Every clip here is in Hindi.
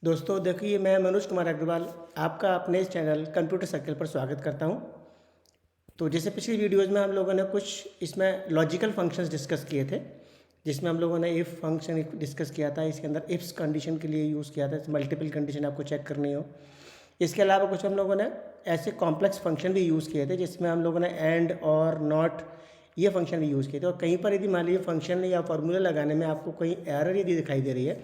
दोस्तों देखिए, मैं मनोज कुमार अग्रवाल आपका अपने इस चैनल कंप्यूटर सर्कल पर स्वागत करता हूं। तो जैसे पिछली वीडियोज़ में हम लोगों ने कुछ इसमें लॉजिकल फंक्शंस डिस्कस किए थे, जिसमें हम लोगों ने इफ़ फंक्शन डिस्कस किया था। इसके अंदर इफ्स कंडीशन के लिए यूज़ किया था, मल्टीपल कंडीशन आपको चेक करनी हो। इसके अलावा कुछ हम लोगों ने ऐसे कॉम्प्लेक्स फंक्शन भी यूज़ किए थे, जिसमें हम लोगों ने एंड और नॉट ये फंक्शन भी यूज़ किए थे। और कहीं पर यदि मान लीजिए फंक्शन या फॉर्मूला लगाने में आपको कहीं एरर यदि दिखाई दे रही है,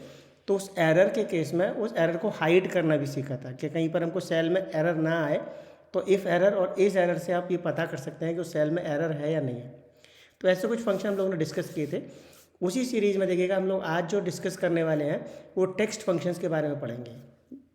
तो उस एरर के केस में उस एरर को हाइड करना भी सीखा था कि कहीं पर हमको सेल में एरर ना आए। तो इफ़ एरर और इस एरर से आप ये पता कर सकते हैं कि उस सेल में एरर है या नहीं है। तो ऐसे कुछ फंक्शन हम लोगों ने डिस्कस किए थे। उसी सीरीज़ में देखिएगा हम लोग आज जो डिस्कस करने वाले हैं वो टेक्स्ट फंक्शंस के बारे में पढ़ेंगे।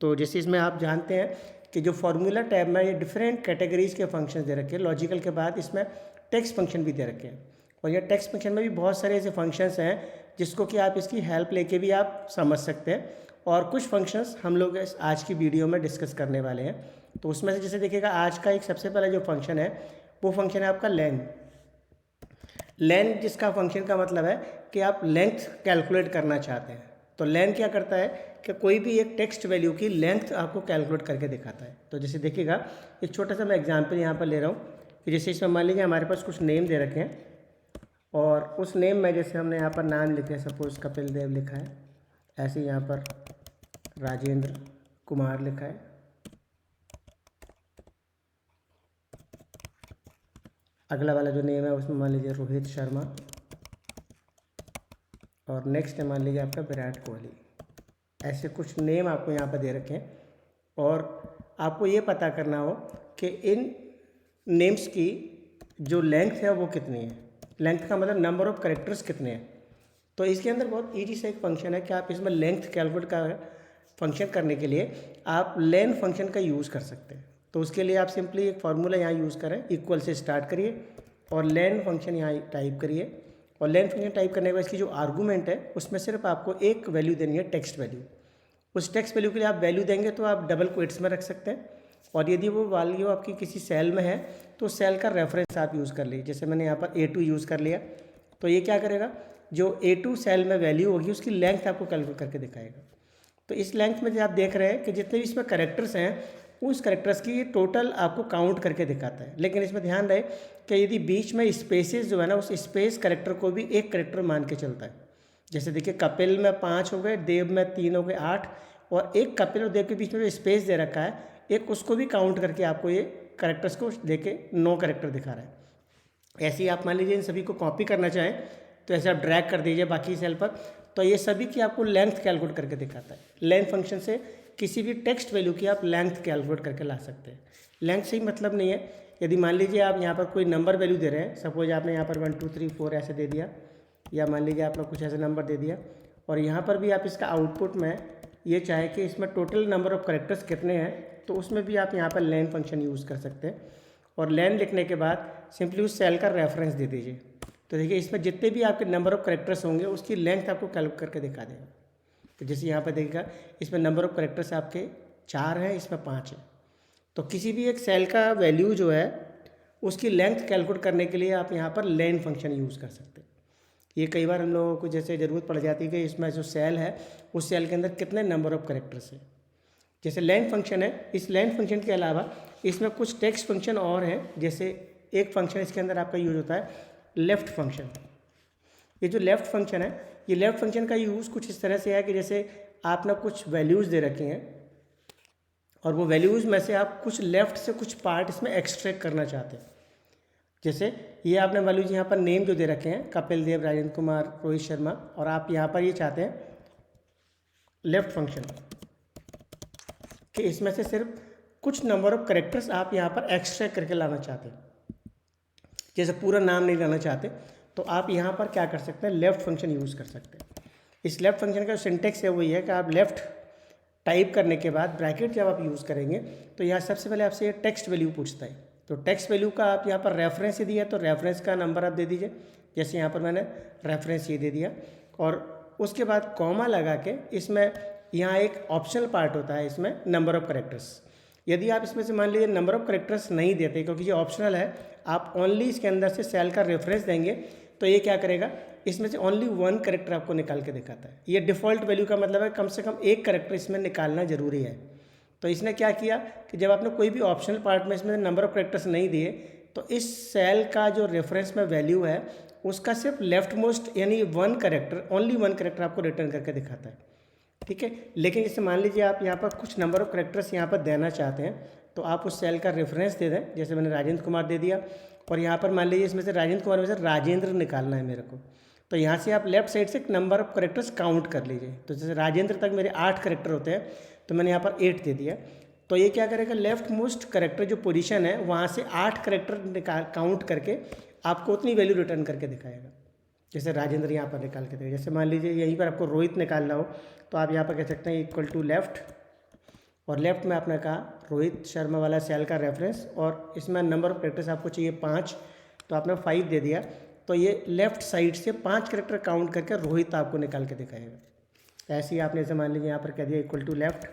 तो जैसे इसमें आप जानते हैं कि जो फार्मूला टैब में ये डिफरेंट कैटेगरीज के फंक्शंस दे रखे हैं। लॉजिकल के बाद इसमें टेक्स्ट फंक्शन भी दे रखे हैं, और ये टेक्स्ट फंक्शन में भी बहुत सारे ऐसे फंक्शंस हैं जिसको कि आप इसकी हेल्प लेके भी आप समझ सकते हैं। और कुछ फंक्शंस हम लोग आज की वीडियो में डिस्कस करने वाले हैं। तो उसमें से जैसे देखिएगा, आज का एक सबसे पहला जो फंक्शन है वो फंक्शन है आपका लेन। लेन जिसका फंक्शन का मतलब है कि आप लेंथ कैलकुलेट करना चाहते हैं। तो लेन क्या करता है कि कोई भी एक टेक्स्ट वैल्यू की लेंथ आपको कैलकुलेट करके दिखाता है। तो जैसे देखिएगा, एक छोटा सा मैं एग्जांपल यहाँ पर ले रहा हूँ कि जैसे इसमें मान लीजिए हमारे पास कुछ नेम दे रखे हैं, और उस नेम में जैसे हमने यहाँ पर नाम लिखे, सपोज कपिल देव लिखा है, ऐसे यहाँ पर राजेंद्र कुमार लिखा है। अगला वाला जो नेम है उसमें मान लीजिए रोहित शर्मा, और नेक्स्ट है मान लीजिए आपका विराट कोहली। ऐसे कुछ नेम आपको यहाँ पर दे रखे हैं, और आपको ये पता करना हो कि इन नेम्स की जो लेंथ है वो कितनी है। लेंथ का मतलब नंबर ऑफ कैरेक्टर्स कितने हैं। तो इसके अंदर बहुत ईजी सा एक फंक्शन है कि आप इसमें लेंथ कैलकुलेट का फंक्शन करने के लिए आप लेन फंक्शन का यूज़ कर सकते हैं। तो उसके लिए आप सिंपली एक फार्मूला यहाँ यूज़ करें, इक्वल से स्टार्ट करिए और लेन फंक्शन यहाँ टाइप करिए। और लेन फंक्शन टाइप करने के बाद इसकी जो आर्गूमेंट है उसमें सिर्फ आपको एक वैल्यू देनी है, टेक्स्ट वैल्यू। उस टेक्स्ट वैल्यू के लिए आप वैल्यू देंगे तो आप डबल क्वेट्स में रख सकते हैं, और यदि वो वैल्यू आपकी किसी सेल में है तो सेल का रेफरेंस आप यूज़ कर लीजिए। जैसे मैंने यहाँ पर A2 यूज़ कर लिया, तो ये क्या करेगा, जो A2 सेल में वैल्यू होगी उसकी लेंथ आपको कैलकुलेट करके दिखाएगा। तो इस लेंथ में जो आप देख रहे हैं कि जितने भी इसमें करेक्टर्स हैं उस करेक्टर्स की टोटल आपको काउंट करके दिखाता है। लेकिन इसमें ध्यान रहे कि यदि बीच में स्पेसेस जो है ना, उस स्पेस करेक्टर को भी एक करेक्टर मान के चलता है। जैसे देखिए, कपिल में 5 हो गए, देव में 3 हो गए, 8, और एक कपिल और देव के बीच में जो स्पेस दे रखा है एक उसको भी काउंट करके आपको ये करेक्टर्स को देके 9 करेक्टर दिखा रहा है। ऐसे ही आप मान लीजिए इन सभी को कॉपी करना चाहें तो ऐसे आप ड्रैग कर दीजिए बाकी सेल पर, तो ये सभी की आपको लेंथ कैलकुलेट करके दिखाता है। लेंथ फंक्शन से किसी भी टेक्स्ट वैल्यू की आप लेंथ कैलकुलेट करके ला सकते हैं। लेंथ से ही मतलब नहीं है, यदि मान लीजिए आप यहाँ पर कोई नंबर वैल्यू दे रहे हैं, सपोज आपने यहाँ पर 1 2 3 4 ऐसे दे दिया, या मान लीजिए आपने कुछ ऐसे नंबर दे दिया, और यहाँ पर भी आप इसका आउटपुट में ये चाहे कि इसमें टोटल नंबर ऑफ करेक्टर्स कितने हैं, तो उसमें भी आप यहाँ पर लेन फंक्शन यूज़ कर सकते हैं। और लेन लिखने के बाद सिंपली उस सेल का रेफरेंस दे दीजिए। तो देखिए, इसमें जितने भी आपके नंबर ऑफ करेक्टर्स होंगे उसकी लेंथ आपको कैलकुलेट करके दिखा देगा। तो जैसे यहाँ पर देखिएगा, इसमें नंबर ऑफ करेक्टर्स आपके 4 हैं, इसमें 5 है। तो किसी भी एक सेल का वैल्यू जो है उसकी लेंथ कैलकुलेट करने के लिए आप यहाँ पर लेन फंक्शन यूज़ कर सकते हैं। ये कई बार हम लोगों को जैसे ज़रूरत पड़ जाती है कि इसमें जो सेल है उस सेल के अंदर कितने नंबर ऑफ करेक्टर्स है। जैसे लेन फंक्शन है, इस लेन फंक्शन के अलावा इसमें कुछ टेक्स्ट फंक्शन और हैं। जैसे एक फंक्शन इसके अंदर आपका यूज़ होता है लेफ़्ट फंक्शन। ये जो लेफ़्ट फंक्शन है, ये लेफ़्ट फंक्शन का यूज़ कुछ इस तरह से है कि जैसे आपने कुछ वैल्यूज़ दे रखी हैं, और वो वैल्यूज़ में से आप कुछ लेफ़्ट से कुछ पार्ट इसमें एक्सट्रैक्ट करना चाहते हैं। जैसे ये आपने वैल्यूज यहाँ पर नेम जो दे रखे हैं, कपिल देव, राजेंद्र कुमार, रोहित शर्मा, और आप यहाँ पर ये चाहते हैं लेफ़्ट फंक्शन कि इसमें से सिर्फ कुछ नंबर ऑफ करेक्टर्स आप यहाँ पर एक्सट्रैक्ट करके लाना चाहते हैं। जैसे पूरा नाम नहीं लाना चाहते, तो आप यहाँ पर क्या कर सकते हैं, लेफ़्ट फंक्शन यूज़ कर सकते हैं। इस लेफ़्ट फंक्शन का सिंटेक्स है वही है कि आप लेफ़्ट टाइप करने के बाद ब्रैकेट जब आप यूज़ करेंगे तो यहाँ सबसे पहले आपसे ये टेक्स्ट वैल्यू पूछता है। तो टेक्स्ट वैल्यू का आप यहाँ पर रेफरेंस ही दिया, तो रेफरेंस का नंबर आप दे दीजिए। जैसे यहाँ पर मैंने रेफरेंस ये दे दिया, और उसके बाद कॉमा लगा के इसमें यहाँ एक ऑप्शनल पार्ट होता है, इसमें नंबर ऑफ़ करेक्टर्स। यदि आप इसमें से मान लीजिए नंबर ऑफ़ करेक्टर्स नहीं देते, क्योंकि ये ऑप्शनल है, आप ओनली इसके अंदर से सेल का रेफरेंस देंगे, तो ये क्या करेगा, इसमें से ओनली वन करेक्टर आपको निकाल के दिखाता है। ये डिफ़ॉल्ट वैल्यू का मतलब है कम से कम एक करेक्टर इसमें निकालना ज़रूरी है। तो इसने क्या किया कि जब आपने कोई भी ऑप्शनल पार्ट में इसमें नंबर ऑफ करेक्टर्स नहीं दिए तो इस सेल का जो रेफरेंस में वैल्यू है उसका सिर्फ लेफ्ट मोस्ट यानी one character, only one character आपको रिटर्न करके दिखाता है। ठीक है, लेकिन जैसे मान लीजिए आप यहाँ पर कुछ नंबर ऑफ करेक्टर्स यहाँ पर देना चाहते हैं तो आप उस सेल का रेफरेंस दे दें। जैसे मैंने राजेंद्र कुमार दे दिया और यहाँ पर मान लीजिए इसमें से राजेंद्र कुमार में से राजेंद्र निकालना है मेरे को, तो यहाँ से आप लेफ्ट साइड से नंबर ऑफ करेक्टर्स काउंट कर लीजिए। तो जैसे राजेंद्र तक मेरे 8 करेक्टर होते हैं तो मैंने यहाँ पर 8 दे दिया। तो ये क्या करेगा, लेफ्ट मोस्ट करेक्टर जो पोजीशन है वहाँ से 8 करेक्टर काउंट करके आपको उतनी वैल्यू रिटर्न करके दिखाएगा। जैसे राजेंद्र यहाँ पर निकाल के देगा। जैसे मान लीजिए यहीं पर आपको रोहित निकालना हो तो आप यहाँ पर कह सकते हैं इक्वल टू लेफ्ट, और लेफ्ट में आपने कहा रोहित शर्मा वाला सेल का रेफरेंस, और इसमें नंबर ऑफ करेक्टर्स आपको चाहिए 5 तो आपने 5 दे दिया। तो ये लेफ्ट साइड से 5 करेक्टर काउंट करके रोहित आपको निकाल के दिखाएगा। ऐसे ही आपने जैसे मान लीजिए यहाँ पर कह दिया इक्वल टू लेफ्ट,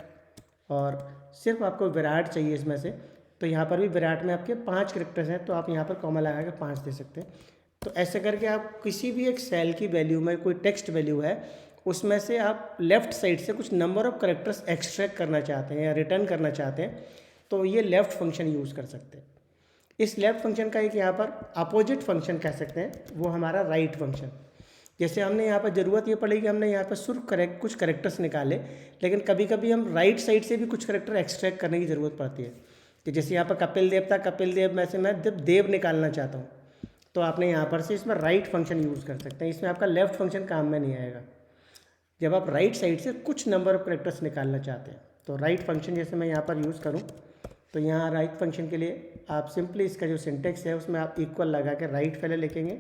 और सिर्फ आपको विराट चाहिए इसमें से, तो यहाँ पर भी विराट में आपके 5 करेक्टर्स हैं तो आप यहाँ पर कॉमा लगा के 5 दे सकते हैं। तो ऐसे करके आप किसी भी एक सेल की वैल्यू में कोई टेक्स्ट वैल्यू है उसमें से आप लेफ़्ट साइड से कुछ नंबर ऑफ करेक्टर्स एक्सट्रैक्ट करना चाहते हैं या रिटर्न करना चाहते हैं तो ये लेफ़्ट फंक्शन यूज़ कर सकते हैं। इस लेफ़्ट फंक्शन का एक यहाँ पर अपोजिट फंक्शन कह सकते हैं, वो हमारा राइट फंक्शन। जैसे हमने यहाँ पर ज़रूरत ये पड़ी कि हमने यहाँ पर सिर्फ कुछ करेक्टर्स निकाले, लेकिन कभी कभी हम राइट साइड से भी कुछ करेक्टर एक्सट्रैक्ट करने की ज़रूरत पड़ती है। कि जैसे यहाँ पर कपिल देव था, कपिल देव में से मैं देव निकालना चाहता हूँ तो आपने यहाँ पर से इसमें राइट फंक्शन यूज़ कर सकते हैं। इसमें आपका लेफ़्ट फंक्शन काम में नहीं आएगा। जब आप राइट साइड से कुछ नंबर ऑफ करेक्टर्स निकालना चाहते हैं तो राइट फंक्शन जैसे मैं यहाँ पर यूज़ करूँ तो यहाँ राइट फंक्शन के लिए आप सिंपली इसका जो सिंटेक्स है उसमें आप इक्वल लगा के राइट पहले लिखेंगे,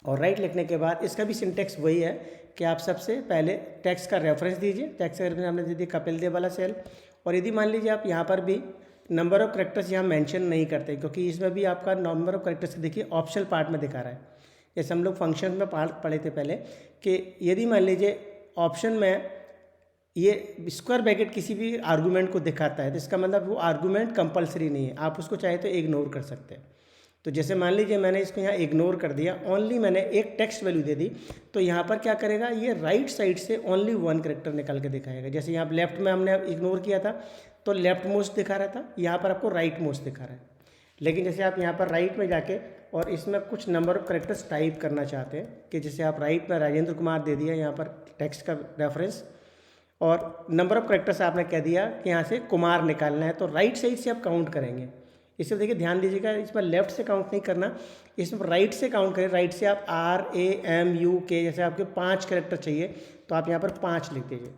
और राइट लिखने के बाद इसका भी सिंटेक्स वही है कि आप सबसे पहले टेक्स्ट का रेफरेंस दीजिए। टेक्स्ट का रेफरेंस हमने दे दिया कपिल देव वाला सेल, और यदि मान लीजिए आप यहाँ पर भी नंबर ऑफ करेक्टर्स यहाँ मेंशन नहीं करते क्योंकि इसमें भी आपका नंबर ऑफ करेक्टर्स देखिए ऑप्शनल पार्ट में दिखा रहा है। जैसे हम लोग फंक्शन में पार्ट पढ़े थे पहले कि यदि मान लीजिए ऑप्शन में ये स्क्वायर ब्रैकेट किसी भी आर्गूमेंट को दिखाता है तो इसका मतलब वो आर्गूमेंट कंपलसरी नहीं है, आप उसको चाहे तो इग्नोर कर सकते हैं। तो जैसे मान लीजिए मैंने इसको यहाँ इग्नोर कर दिया, ओनली मैंने एक टेक्स्ट वैल्यू दे दी, तो यहाँ पर क्या करेगा, ये राइट साइड से ओनली वन करेक्टर निकाल के दिखाएगा। जैसे यहाँ लेफ्ट में हमने इग्नोर किया था तो लेफ्ट मोस्ट दिखा रहा था, यहाँ पर आपको राइट मोस्ट दिखा रहा है। लेकिन जैसे आप यहाँ पर राइट में जाके और इसमें कुछ नंबर ऑफ करेक्टर्स टाइप करना चाहते हैं कि जैसे आप राइट में राजेंद्र कुमार दे दिया यहाँ पर टेक्स्ट का रेफरेंस, और नंबर ऑफ करेक्टर्स आपने कह दिया कि यहाँ से कुमार निकालना है, तो राइट साइड से आप काउंट करेंगे। इसमें देखिए ध्यान दीजिएगा, इसमें लेफ्ट से काउंट नहीं करना, इसमें राइट से काउंट करें। राइट से आप RAMUK जैसे आपके 5 करेक्टर चाहिए तो आप यहाँ पर 5 लिख दीजिए।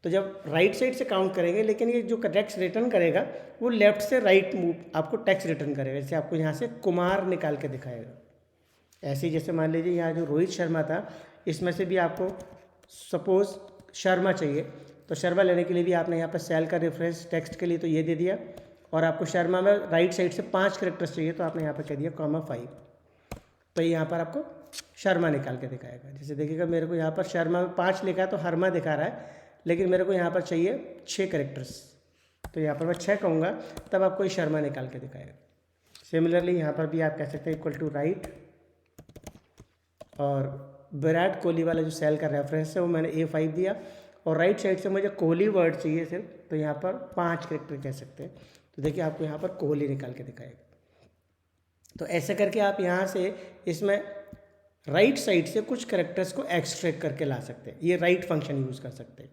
तो जब राइट साइड से काउंट करेंगे, लेकिन ये जो टेक्स्ट रिटर्न करेगा वो लेफ्ट से राइट मूव आपको टेक्स्ट रिटर्न करेगा। जैसे आपको यहाँ से कुमार निकाल के दिखाएगा। ऐसे ही जैसे मान लीजिए यहाँ जो रोहित शर्मा था इसमें से भी आपको सपोज शर्मा चाहिए, तो शर्मा लेने के लिए भी आपने यहाँ पर सेल का रेफरेंस टेक्स्ट के लिए तो ये दे दिया, और आपको शर्मा में राइट साइड से 5 करेक्टर्स चाहिए तो आपने यहाँ पर कह दिया (5), तो ये यहाँ पर आपको शर्मा निकाल के दिखाएगा। जैसे देखिएगा मेरे को यहाँ पर शर्मा में 5 लिखा है तो हरमा दिखा रहा है, लेकिन मेरे को यहाँ पर चाहिए 6 करेक्टर्स, तो यहाँ पर मैं 6 कहूँगा तब आपको ये शर्मा निकाल के दिखाएगा। सिमिलरली यहाँ पर भी आप कह सकते हैं इक्वल टू राइट, और विराट कोहली वाला जो सेल का रेफरेंस है वो मैंने A5 दिया, और राइट साइड से मुझे कोहली वर्ड चाहिए सिर्फ, तो यहाँ पर 5 करेक्टर कह सकते हैं। तो देखिए आपको यहाँ पर कोहली निकाल के दिखाएगा। तो ऐसे करके आप यहाँ से इसमें राइट साइड से कुछ करेक्टर्स को एक्सट्रैक्ट करके ला सकते हैं, ये राइट फंक्शन यूज़ कर सकते हैं।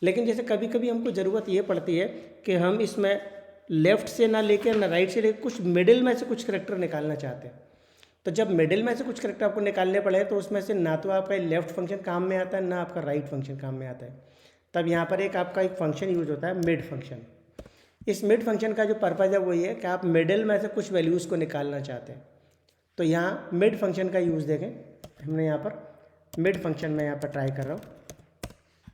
लेकिन जैसे कभी कभी हमको ज़रूरत ये पड़ती है कि हम इसमें लेफ़्ट से ना लेकर ना राइट से लेकर कुछ मिडिल में से कुछ करेक्टर निकालना चाहते हैं, तो जब मिडिल में से कुछ करेक्टर आपको निकालने पड़े तो उसमें से ना तो आपका लेफ़्ट फंक्शन काम में आता है ना आपका राइट फंक्शन काम में आता है। तब यहाँ पर आपका एक फंक्शन यूज होता है मिड फंक्शन। इस मिड फंक्शन का जो पर्पज़ है वो ये है कि आप मिडिल में से कुछ वैल्यूज़ को निकालना चाहते हैं, तो यहाँ मिड फंक्शन का यूज़ देखें। हमने यहाँ पर मिड फंक्शन में यहाँ पर ट्राई कर रहा हूँ,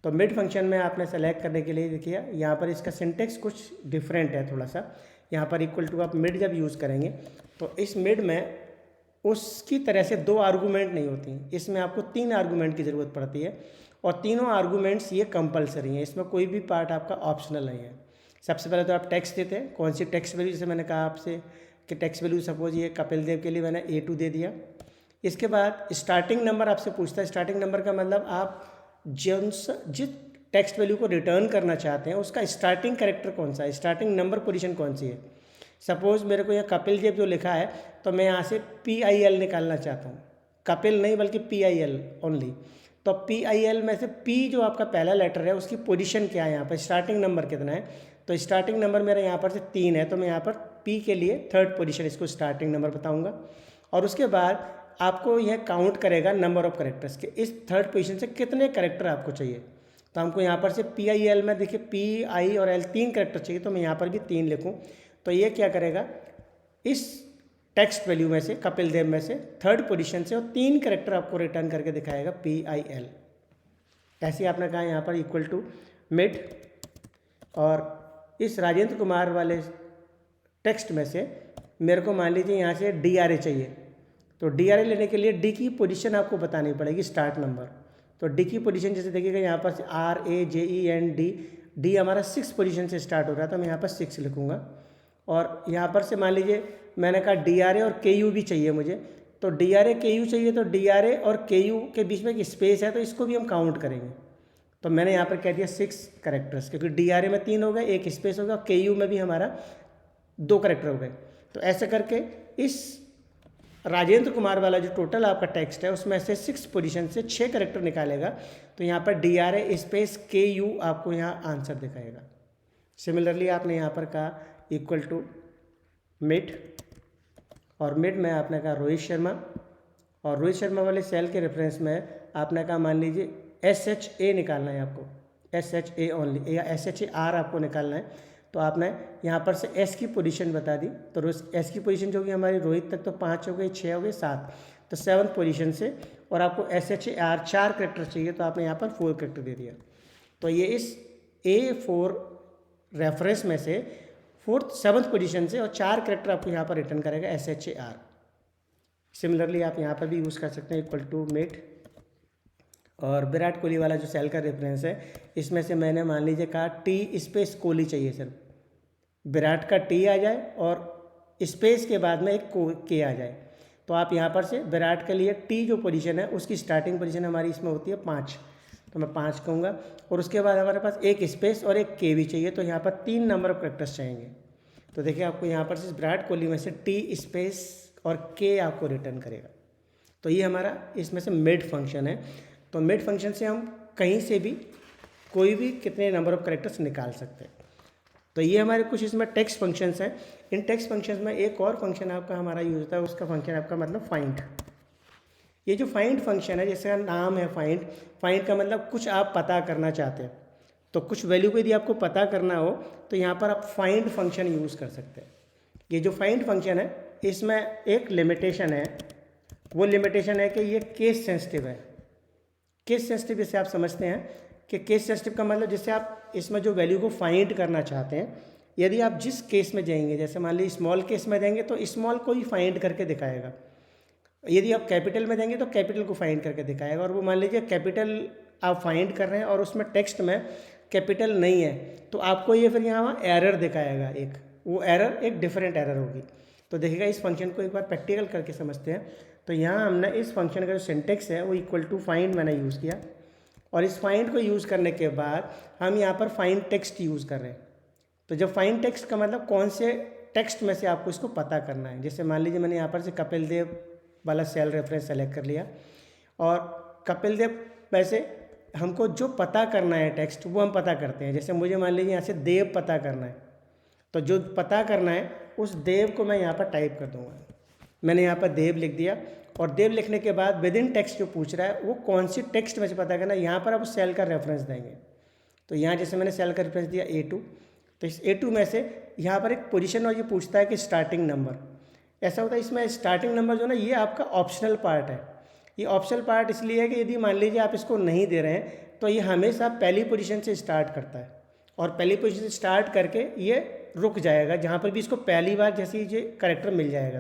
तो मिड फंक्शन में आपने सेलेक्ट करने के लिए देखिए यहाँ पर इसका सिंटेक्स कुछ डिफरेंट है थोड़ा सा। यहाँ पर इक्वल टू आप मिड जब यूज़ करेंगे तो इस मिड में उसकी तरह से 2 आर्गूमेंट नहीं होती, इसमें आपको 3 आर्गूमेंट की ज़रूरत पड़ती है, और तीनों आर्गूमेंट्स ये कंपलसरी हैं, इसमें कोई भी पार्ट आपका ऑप्शनल नहीं है। सबसे पहले तो आप टेक्स्ट देते हैं, कौन सी टेक्स्ट वैल्यू, जैसे मैंने कहा आपसे कि टेक्स्ट वैल्यू सपोज ये कपिल देव के लिए मैंने A2 दे दिया। इसके बाद स्टार्टिंग नंबर आपसे पूछता है। स्टार्टिंग नंबर का मतलब आप जिस टेक्स्ट वैल्यू को रिटर्न करना चाहते हैं उसका स्टार्टिंग कैरेक्टर कौन सा है, स्टार्टिंग नंबर पोजीशन कौन सी है। सपोज़ मेरे को यहाँ कपिल देव जो लिखा है तो मैं यहाँ से PIL निकालना चाहता हूँ, कपिल नहीं बल्कि PIL ओनली। तो PIL में से P जो आपका पहला लेटर है उसकी पोजीशन क्या है, यहाँ पर स्टार्टिंग नंबर कितना है। तो स्टार्टिंग नंबर मेरा यहाँ पर से 3 है, तो मैं यहाँ पर P के लिए थर्ड पोजीशन इसको स्टार्टिंग नंबर बताऊँगा। और उसके बाद आपको यह काउंट करेगा नंबर ऑफ करेक्टर्स के, इस थर्ड पोजीशन से कितने करेक्टर आपको चाहिए। तो हमको यहाँ पर से PIL में देखिए PI और L 3 करेक्टर चाहिए, तो मैं यहाँ पर भी 3 लिखूँ। तो ये क्या करेगा, इस टेक्स्ट वैल्यू में से कपिल देव में से थर्ड पोजीशन से और 3 करेक्टर आपको रिटर्न करके दिखाएगा PIL। ऐसे आपने कहा यहाँ पर इक्वल टू मिड, और इस राजेंद्र कुमार वाले टेक्स्ट में से मेरे को मान लीजिए यहाँ से DRA चाहिए। तो DRA लेने के लिए D की पोजीशन आपको बतानी पड़ेगी, स्टार्ट नंबर। तो D की पोजीशन जैसे देखिएगा यहाँ पर से RAJEND, D हमारा 6 पोजीशन से स्टार्ट हो रहा है, तो मैं यहाँ पर 6 लिखूँगा। और यहाँ पर से मान लीजिए मैंने कहा DRA और KU भी चाहिए मुझे, तो DRA KU चाहिए, तो DRA और KU के बीच में एक स्पेस है तो इसको भी हम काउंट करेंगे। तो मैंने यहाँ पर कह दिया 6 करेक्टर्स, क्योंकि DRA में 3 हो गए, एक स्पेस होगा, KU में भी हमारा 2 करेक्टर हो गए। तो ऐसे करके इस राजेंद्र कुमार वाला जो टोटल आपका टेक्स्ट है उसमें से 6 पोजीशन से 6 करेक्टर निकालेगा। तो यहाँ पर DRA स्पेस KU आपको यहाँ आंसर दिखाएगा। सिमिलरली आपने यहाँ पर कहा इक्वल टू मिड, और मिड में आपने कहा रोहित शर्मा, और रोहित शर्मा वाले सेल के रेफरेंस में आपने कहा मान लीजिए SHA निकालना है आपको, SHA ओनली या SHAR आपको निकालना है। तो आपने यहाँ पर से S की पोजीशन बता दी, तो S की पोजीशन जो होगी हमारी रोहित तक तो 5 हो गई, 6 हो गए, 7, तो 7th पोजीशन से, और आपको SHAR 4 करेक्टर चाहिए, तो आपने यहाँ पर 4 करेक्टर दे दिया। तो ये इस A4 रेफरेंस में से 7th पोजीशन से और 4 करेक्टर आपको यहाँ पर रिटर्न करेगा SHAR। सिमिलरली आप यहाँ पर भी यूज़ कर सकते हैं इक्वल टू मिड। और विराट कोहली वाला जो सेल का रेफरेंस है इसमें से मैंने मान लीजिए कहा T स्पेस कोहली चाहिए सर, विराट का T आ जाए और स्पेस के बाद में एक K आ जाए। तो आप यहाँ पर से विराट के लिए T जो पोजीशन है उसकी स्टार्टिंग पोजीशन हमारी इसमें होती है 5, तो मैं 5 कहूँगा। और उसके बाद हमारे पास एक स्पेस और एक K भी चाहिए, तो यहाँ पर 3 नंबर ऑफ करेक्टर्स चाहिए। तो देखिए आपको यहाँ पर से विराट कोहली में से T स्पेस और K आपको रिटर्न करेगा। तो ये हमारा इसमें से मिड फंक्शन है। तो मिड फंक्शन से हम कहीं से भी कोई भी कितने नंबर ऑफ करेक्टर्स निकाल सकते हैं। तो ये हमारे कुछ इसमें टेक्स्ट फंक्शंस हैं। इन टेक्स्ट फंक्शंस में एक और फंक्शन आपका हमारा यूज होता है, उसका फंक्शन आपका मतलब फाइंड। ये जो फाइंड फंक्शन है, जैसे नाम है फाइंड, फाइंड का मतलब कुछ आप पता करना चाहते हैं, तो कुछ वैल्यू को यदि आपको पता करना हो तो यहाँ पर आप फाइंड फंक्शन यूज़ कर सकते हैं। ये जो फाइंड फंक्शन है इसमें एक लिमिटेशन है, वो लिमिटेशन है कि ये केस सेंसिटिव है। केस सेंसिटिव जैसे आप समझते हैं कि केस सेंसिटिव का मतलब जैसे आप इसमें जो वैल्यू को फाइंड करना चाहते हैं, यदि आप जिस केस में जाएंगे, जैसे मान लीजिए स्मॉल केस में जाएंगे तो स्मॉल को ही फाइंड करके दिखाएगा, यदि आप कैपिटल में देंगे तो कैपिटल को फाइंड करके दिखाएगा। और वो मान लीजिए कैपिटल आप फाइंड कर रहे हैं और उसमें टेक्स्ट में कैपिटल नहीं है, तो आपको ये फिर यहाँ एरर दिखाएगा, एक वो एरर एक डिफरेंट एरर होगी। तो देखिएगा इस फंक्शन को एक बार प्रैक्टिकल करके समझते हैं। तो यहाँ हमने इस फंक्शन का जो सिंटेक्स है वो इक्वल टू फाइंड मैंने यूज़ किया, और इस फाइंड को यूज़ करने के बाद हम यहाँ पर फाइंड टेक्स्ट यूज़ कर रहे हैं। तो जब फाइंड टेक्स्ट का मतलब कौन से टेक्स्ट में से आपको इसको पता करना है। जैसे मान लीजिए मैंने यहाँ पर से कपिल देव वाला सेल रेफरेंस सेलेक्ट कर लिया, और कपिल देव में से हमको जो पता करना है टेक्स्ट वो हम पता करते हैं। जैसे मुझे मान लीजिए यहाँ से देव पता करना है, तो जो पता करना है उस देव को मैं यहाँ पर टाइप कर दूँगा। मैंने यहाँ पर देव लिख दिया, और देव लिखने के बाद विद इन टेक्स्ट जो पूछ रहा है वो कौन सी टेक्स्ट में से पता करना है, यहाँ पर आप उस सेल का रेफरेंस देंगे। तो यहाँ जैसे मैंने सेल का रेफरेंस दिया A2, तो इस A2 में से यहाँ पर एक पोजीशन और ये पूछता है कि स्टार्टिंग नंबर। ऐसा होता है इसमें स्टार्टिंग नंबर जो ना ये आपका ऑप्शनल पार्ट है। ये ऑप्शनल पार्ट इसलिए है कि यदि मान लीजिए आप इसको नहीं दे रहे हैं तो ये हमेशा पहली पोजीशन से स्टार्ट करता है, और पहली पोजीशन से स्टार्ट करके ये रुक जाएगा जहाँ पर भी इसको पहली बार जैसे ये करेक्टर मिल जाएगा।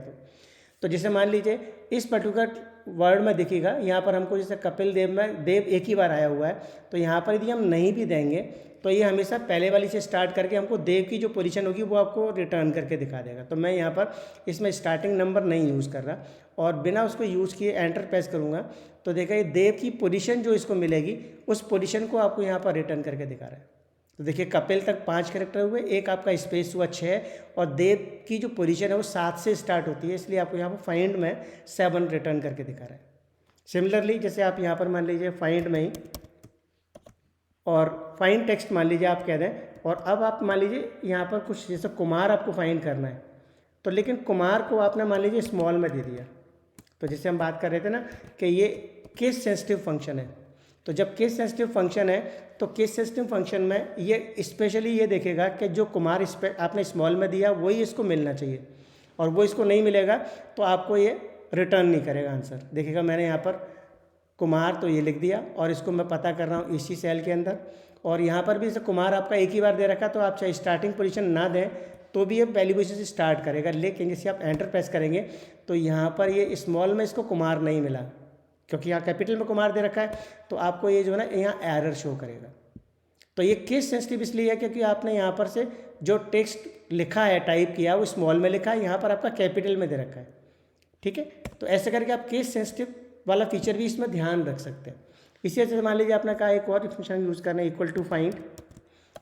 तो जैसे मान लीजिए इस पर्टिकुलर वर्ड में दिखेगा, यहाँ पर हमको जैसे कपिल देव में देव एक ही बार आया हुआ है, तो यहाँ पर यदि हम नहीं भी देंगे तो ये हमेशा पहले वाली से स्टार्ट करके हमको देव की जो पोजीशन होगी वो आपको रिटर्न करके दिखा देगा। तो मैं यहाँ पर इसमें स्टार्टिंग नंबर नहीं यूज़ कर रहा और बिना उसको यूज़ किए एंटर प्रेस करूँगा तो देखा ये देव की पोजीशन जो इसको मिलेगी उस पोजीशन को आपको यहाँ पर रिटर्न करके दिखा रहा है। तो देखिए कपिल तक 5 कैरेक्टर हुए, एक आपका स्पेस हुआ 6 और देव की जो पोजीशन है वो 7 से स्टार्ट होती है, इसलिए आपको यहाँ पर फाइंड में 7 रिटर्न करके दिखा रहा है। सिमिलरली जैसे आप यहाँ पर मान लीजिए फाइंड में ही और फाइंड टेक्स्ट मान लीजिए आप कह दें, और अब आप मान लीजिए यहाँ पर कुछ जैसे कुमार आपको फाइंड करना है, तो लेकिन कुमार को आपने मान लीजिए स्मॉल में दे दिया। तो जैसे हम बात कर रहे थे ना कि ये केस सेंसिटिव फंक्शन है, तो जब केस सेंसिटिव फंक्शन है तो केस सेंसिटिव फंक्शन में ये स्पेशली ये देखेगा कि जो कुमार इस पर आपने स्मॉल में दिया वही इसको मिलना चाहिए, और वो इसको नहीं मिलेगा तो आपको ये रिटर्न नहीं करेगा आंसर। देखिएगा मैंने यहाँ पर कुमार तो ये लिख दिया और इसको मैं पता कर रहा हूँ इसी सेल के अंदर, और यहाँ पर भी जैसे कुमार आपका एक ही बार दे रखा तो आप चाहे स्टार्टिंग पोजीशन ना दें तो भी ये पहली पोजीशन से स्टार्ट करेगा, लेकिन जैसे आप एंटर प्रेस करेंगे तो यहाँ पर ये स्मॉल में इसको कुमार नहीं मिला क्योंकि यहाँ कैपिटल में कुमार दे रखा है, तो आपको ये जो है ना यहाँ एरर शो करेगा। तो ये केस सेंसिटिव इसलिए है क्योंकि आपने यहाँ पर से जो टेक्स्ट लिखा है टाइप किया वो स्मॉल में लिखा है, यहाँ पर आपका कैपिटल में दे रखा है। ठीक है, तो ऐसे करके आप केस सेंसिटिव वाला फीचर भी इसमें ध्यान रख सकते हैं। इसी वजह से मान लीजिए आपने कहा एक और फंक्शन यूज़ करना है इक्वल टू फाइंड,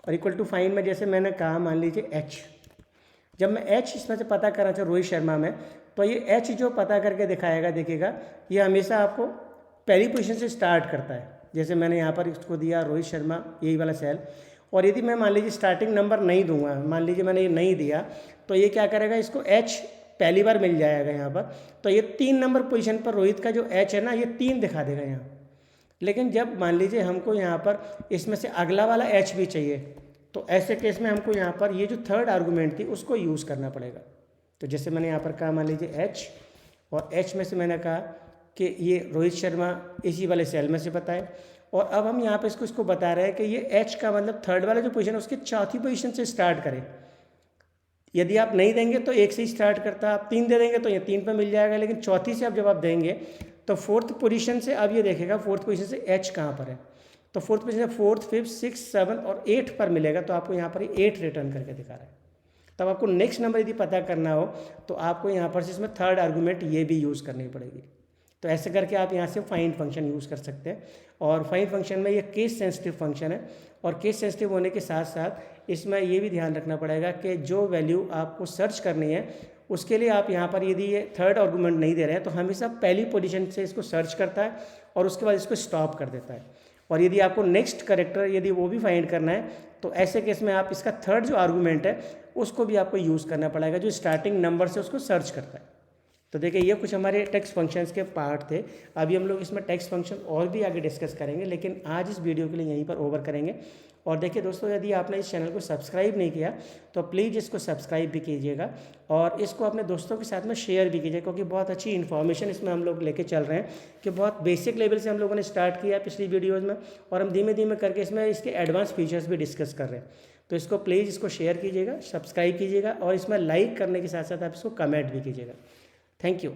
और इक्वल टू फाइंड में जैसे मैंने कहा मान लीजिए एच, जब मैं एच इसमें से पता करना चाहूँ रोहित शर्मा में, तो ये एच जो पता करके दिखाएगा देखिएगा ये हमेशा आपको पहली पोजीशन से स्टार्ट करता है। जैसे मैंने यहाँ पर इसको दिया रोहित शर्मा यही वाला सेल, और यदि मैं मान लीजिए स्टार्टिंग नंबर नहीं दूंगा, मान लीजिए मैंने ये नहीं दिया, तो ये क्या करेगा इसको एच पहली बार मिल जाएगा यहाँ पर, तो ये 3 नंबर पोजीशन पर रोहित का जो एच है ना ये 3 दिखा देगा यहाँ। लेकिन जब मान लीजिए हमको यहाँ पर इसमें से अगला वाला एच भी चाहिए, तो ऐसे केस में हमको यहाँ पर ये जो थर्ड आर्गूमेंट थी उसको यूज़ करना पड़ेगा। तो जैसे मैंने यहाँ पर कहा मान लीजिए एच, और एच में से मैंने कहा कि ये रोहित शर्मा इसी वाले सेल में से बताए, और अब हम यहाँ पे इसको बता रहे हैं कि ये एच का मतलब थर्ड वाला जो पोजीशन है उसके चौथी पोजीशन से स्टार्ट करें। यदि आप नहीं देंगे तो 1 से ही स्टार्ट करता है, आप 3 दे देंगे तो ये 3 पर मिल जाएगा, लेकिन चौथी से अब जब आप देंगे तो फोर्थ पोजीशन से अब ये देखेगा फोर्थ पोजीशन से एच कहाँ पर है, तो फोर्थ पोजीशन से 4th 5th 6th 7th और 8 पर मिलेगा, तो आपको यहाँ पर 8 रिटर्न करके दिखा रहा है। तब आपको नेक्स्ट नंबर यदि पता करना हो तो आपको यहाँ पर से इसमें थर्ड आर्गूमेंट ये भी यूज़ करनी पड़ेगी। तो ऐसे करके आप यहाँ से फाइंड फंक्शन यूज़ कर सकते हैं, और फाइंड फंक्शन में ये केस सेंसिटिव फंक्शन है, और केस सेंसिटिव होने के साथ साथ इसमें ये भी ध्यान रखना पड़ेगा कि जो वैल्यू आपको सर्च करनी है उसके लिए आप यहाँ पर यदि ये थर्ड आर्गूमेंट नहीं दे रहे हैं तो हमेशा पहली पोजीशन से इसको सर्च करता है और उसके बाद इसको स्टॉप कर देता है। और यदि आपको नेक्स्ट कैरेक्टर यदि वो भी फाइंड करना है तो ऐसे केस में आप इसका थर्ड जो आर्गूमेंट है उसको भी आपको यूज़ करना पड़ेगा जो स्टार्टिंग नंबर से उसको सर्च करता है। तो देखिए ये कुछ हमारे टेक्स्ट फंक्शंस के पार्ट थे। अभी हम लोग इसमें टेक्स्ट फंक्शन और भी आगे डिस्कस करेंगे, लेकिन आज इस वीडियो के लिए यहीं पर ओवर करेंगे। और देखिए दोस्तों, यदि आपने इस चैनल को सब्सक्राइब नहीं किया तो प्लीज़ इसको सब्सक्राइब भी कीजिएगा और इसको अपने दोस्तों के साथ में शेयर भी कीजिए, क्योंकि बहुत अच्छी इन्फॉर्मेशन इसमें हम लोग लेके चल रहे हैं कि बहुत बेसिक लेवल से हम लोगों ने स्टार्ट किया पिछली वीडियोज़ में, और हम धीमे धीमे करके इसमें इसके एडवांस फीचर्स भी डिस्कस कर रहे हैं। तो इसको प्लीज़ इसको शेयर कीजिएगा, सब्सक्राइब कीजिएगा, और इसमें लाइक करने के साथ साथ आप इसको कमेंट भी कीजिएगा। Thank you.